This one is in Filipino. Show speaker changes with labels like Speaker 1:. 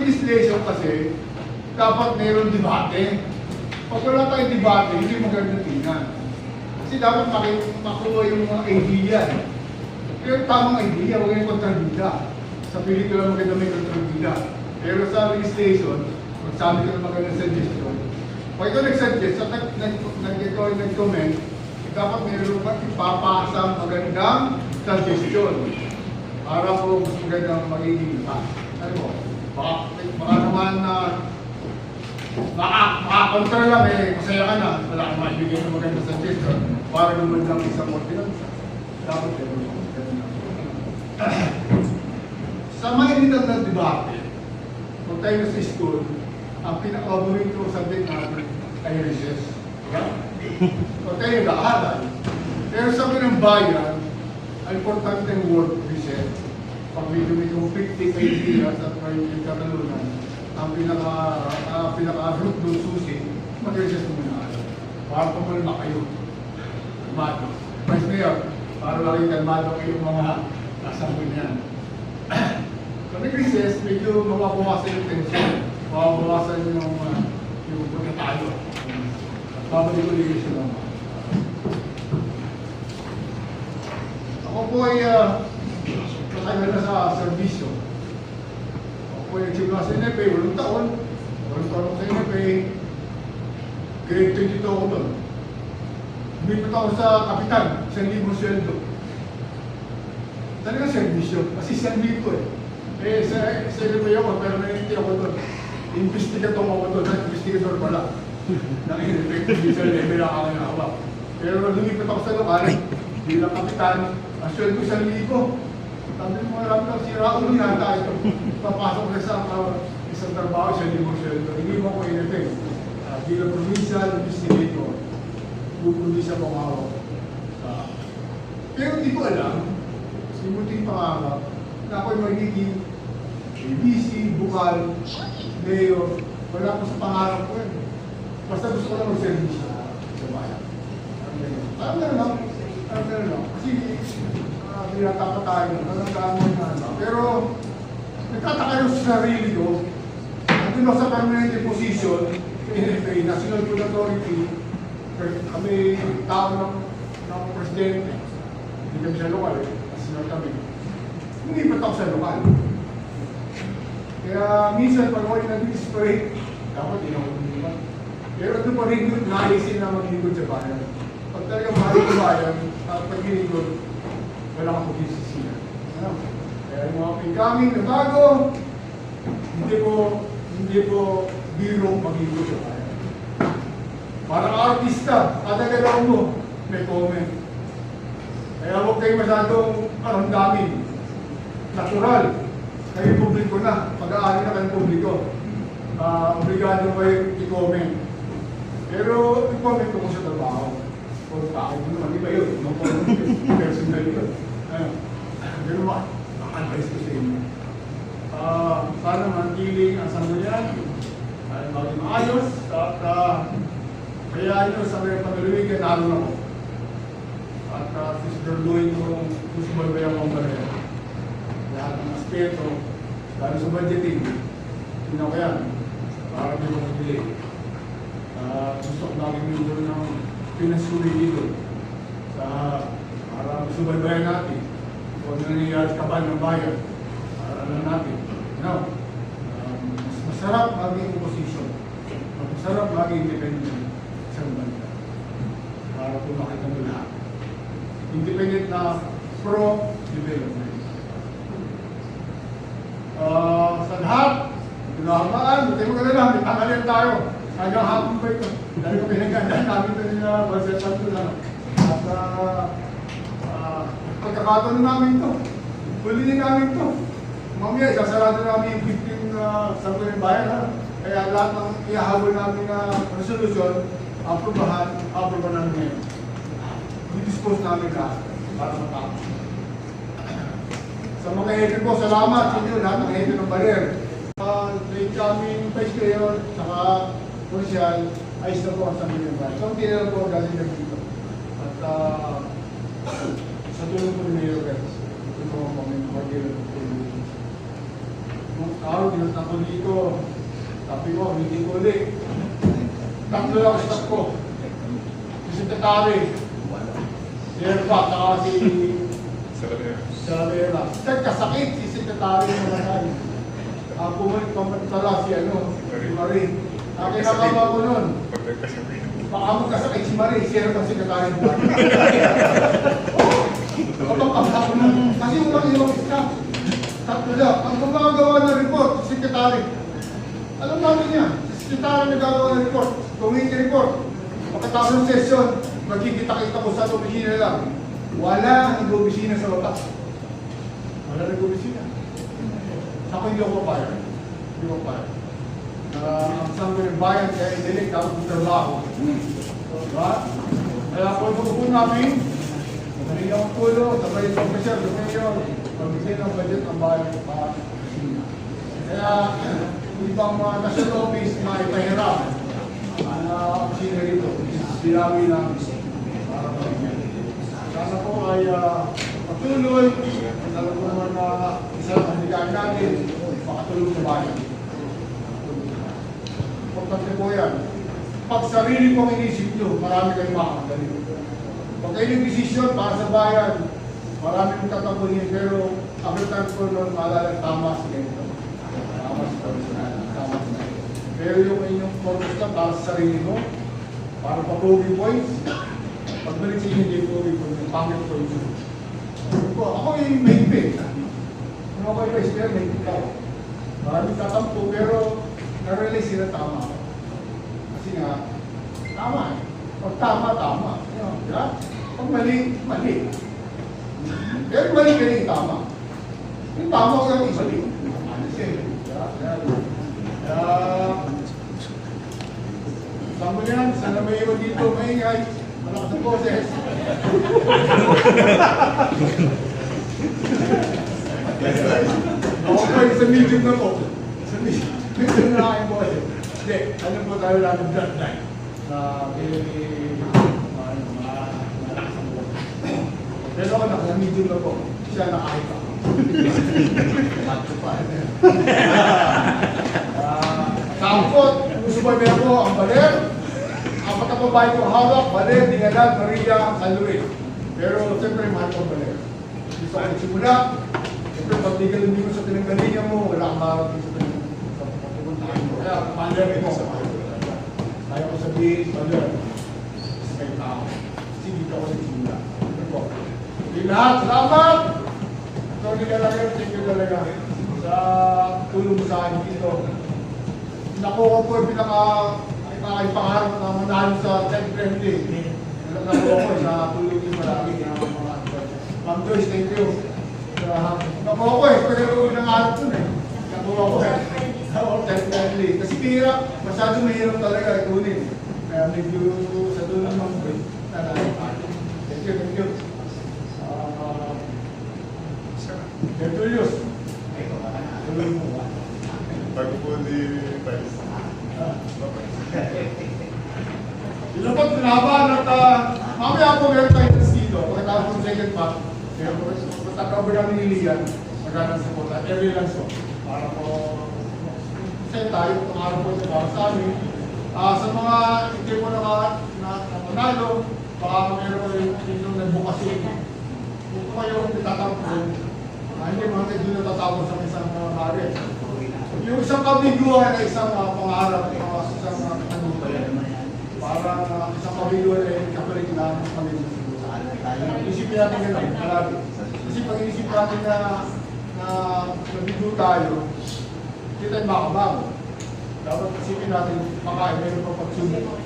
Speaker 1: legislation kasi, dapat mayroong debate. Pag wala tayong debate, hindi maganda tingnan. Kasi dapat makuha yung mga idea. Pero tamang idea, huwag yung kontrabida. Sa pelikula maganda may kontrabida. Pero sa legislation, pag sabi ko na magandang suggestion, pag ito nag-suggest at nag-comment, dapat mayroon pa ipapasa magandang suggestion para po mas magandang magiging iba. Ano mo? Baka naman na makakontra lang masaya ka na, wala kang maibigay ng magandang suggestion para naman lang isang ordinance. Dapat mayroon pa magandang. Sa mga initan na debate, kung tayo sa school, ang pinaka-favorite ko subject natin ay recess. Diba? Kung tayo nag-aaral. Pero sa ng bayan, ang importante ng word recess. Pag medyo may conflicting ideas at may katalunan, ang pinaka-root doon susi, mag-recess muna. Para pumalma kayo. Kalmado. Vice Mayor, para laging kalmado kayong mga kasama niyan. Pag nag-recess, medyo mababawasan yung tension. Mababawasan yung pagkatalo. Babalik ulit siya naman. Ako po ay katagal na sa serbisyo. Ako po ay nagsimula sa NFA, 8 taon. 8 taon sa NFA. Grade 22 ako doon. Lumipit ako sa kapitan, 1,000 sweldo. Talagang serbisyo, kasi 1,000 eh. Sa NFA ako, pero nangyayari ako doon. Investigator ako doon, investigator pala. Nang-effective sa level ang aking hawak. Pero lumipat ako sa lokal, bilang kapitan, ang sweldo 1,000. Sabi mo, marami lang sira ulo yata ito. Papasok na sa isang trabaho, 1,000 sweldo. Hindi mo ako in-effect. Bilang provincial investigator, provincial pang hawak. Pero hindi ko alam, simuting pangarap, na ako'y magiging ABC, bukal, mayor, wala ko sa pangarap ko yun. Basta gusto ko lang mag-service sa bayan. Parang gano'n lang. Parang gano'n lang. Kasi pinataka tayo, talagang mo na ano. Pero nagtataka yung sa sarili ko, nandun ako sa permanent position, NFA, National Food Authority, kami tao ng presidente, hindi kami sa lokal national kami. Lumipat ako sa lokal. Kaya minsan pag ako nag-desperate, dapat hindi ako lumipat. Pero ito pa rin yung naisin na maglingkod sa bayan. Pag talagang mahal sa bayan, at pag-lingkod, wala kang magsisisiyan. Kaya yung mga pingkaming na bago, hindi po biro maglingkod sa bayan. Parang artista, kada galaw mo, may comment. Kaya huwag kayo masyadong karamdamin. Natural. Kayo publiko na. Pag-aari na kayong publiko. Obligado kayo i-comment. Pero i-comment ko sa trabaho. Kung bakit mo naman, iba yun. Personal yun. Pero ang advice ko sa inyo. Sana mantiling ang sandayan. Ay maging maayos. At kaya nyo sa mga pag-aluwigan, naroon ako. At sisiguraduhin kung sumalbayan kong barera. Lahat ng aspeto, lalo sa budgeting, tingnan ko yan, para di ko mag-delay. Gusto ko namin medyo ng pinasuri dito para subaybayan natin kung ano nangyayari sa kaban ng bayan, para alam natin. Mas masarap maging opposition, mas masarap maging independent sa banda para kung makita mo lahat. Independent na pro-development. Sa lahat, pinahamaan, hindi mo ka na lang, may tangalan tayo. Hanggang hapon pa ito. Dahil ko pinagandaan namin ito nila, Balsasal ko lang. At pagkakataon namin ito. Huliin namin ito. Mamaya, sasarado namin yung 15 sa ng bayan. Kaya lahat ng ihahabol namin na resolusyon, aprobahan namin ngayon. I-dispose namin lahat para matapos. Sa mga hater ko, salamat sa inyo lahat ng hater ng baler. May kaming vice mayor, saka polisyal, ayos na po ang sabi ng bayan. So, hindi na po galing na dito. At sa tulong po ni Mayor Pérez, ito po ang mga mag-ilan po. Araw, tinatang ko dito. Sabi ko, hindi ko ulit. Tatlo lang stop ko. Si Tatari. Si Erpa, saka si Salavera. Kasakit si Tatari na nanay. Bumalik pala si Marie. Kinakama ko nun. Baka magkasakit si Marie, si Erpa si Tatari. Kasi walang ibang staff. Tatlo lang. Ang gumagawa ng report, si Tatari. Alam namin niya, si Secretary nagagawa ng report, committee report. Pagkatapos ng session, magkikita-kita ko sa opisina lang. Wala nag-opisina sa baba. Wala nag-opisina. Ako hindi ako fire. Hindi ako fire. Ang isang bayan kaya indilig, tapos ng trabaho. Diba? Kaya po ito po namin, maling akong tulo, sabay yung officer, sa mayor, pag-isay ng budget ng bayan para sa opisina. Kaya, ibang national office na ipahiram ang opisina rito, sinabi namin para pagiging. Sana po ay patuloy, alam ko naman na isa lang ang higaan natin, makatulong sa bayan. Importante po yan. Pag sarili pong inisip nyo, marami kayong makakagaling. Pag kayo yung desisyon para sa bayan, marami kong tatapunin, pero after time ko nun, maalala, tama si ganito. Tama si personal. Pero yung inyong focus lang para sa sarili mo, para pa-pogi points, pagbalik sa inyo, hindi pogi points, yung pangit points. Ako yung mahigpit. Ano ako yung vice mayor, mahigpit ako. Maraming tatampo, pero na-realize sila tama. Kasi nga, tama eh. Pag tama, tama. Diba? Pag mali, mali. Pero mali ka rin tama. Yung tama ko yung mali. Ano siya eh. Saan mo yan? Sana may iwan dito, maingay. Malakas ang boses. Ako po, sa medium na po. Sa medium na aking boses. Hindi, ano po tayo lang ng bloodline na malakas ang boses. Pero ako na medium na po. Siya nakahit ako. Macho pa. Kampot, usubay ako ang baler. Ang pagkababae ko hawak, baler, dingalan, Maria, San Luis. Pero siyempre, mahal ko ang baler. Gusto ko nagsimula. Siyempre, pag di ka lumingo sa tinanggalinga mo, wala kang marating sa pupuntahan mo. Kaya, baler ko. Kaya ko sabihin, baler. Kasi kayo tao. Kasi dito ako nagsimula. Hindi lahat, salamat! Thank you talaga sa tulong mo sa akin dito. Nakuha ko yung pinaka-ipangarap na manalo sa tech-friendly. Nakuha ko sa tulong niyo marami. Ma'am Joyce, thank you. Nakuha ko pero ilang araw ko na eh. Nakuha ko tech-friendly. Kasi pira, masyadong mahirap talaga ikunin. Kaya medyo sa tulong ng Joyce. Thank you. Julius.
Speaker 2: Bago po di Paris.
Speaker 1: Ilapot pinahaban at mamaya po meron tayo dito. Pagkatapos ng second part, pagkakabar namin ni Lian, magandang support at early lang so. Para po send tayo, itong araw po siya para sa amin. Sa mga hindi po na manalo, baka meron ko yung nagbukasin. Kung kayo tatampo, hindi mga tayo doon natatapos sa isang hari. Yung isang kabiguan ay isang pangarap, isang kanubayan. Para isang kabiguan ay kapalit na Panginoon. Isipin natin ganun, palagi. Kasi pag inisip natin na nabigo tayo, kita yung makabago. Dapat isipin natin, meron pa pagsunod.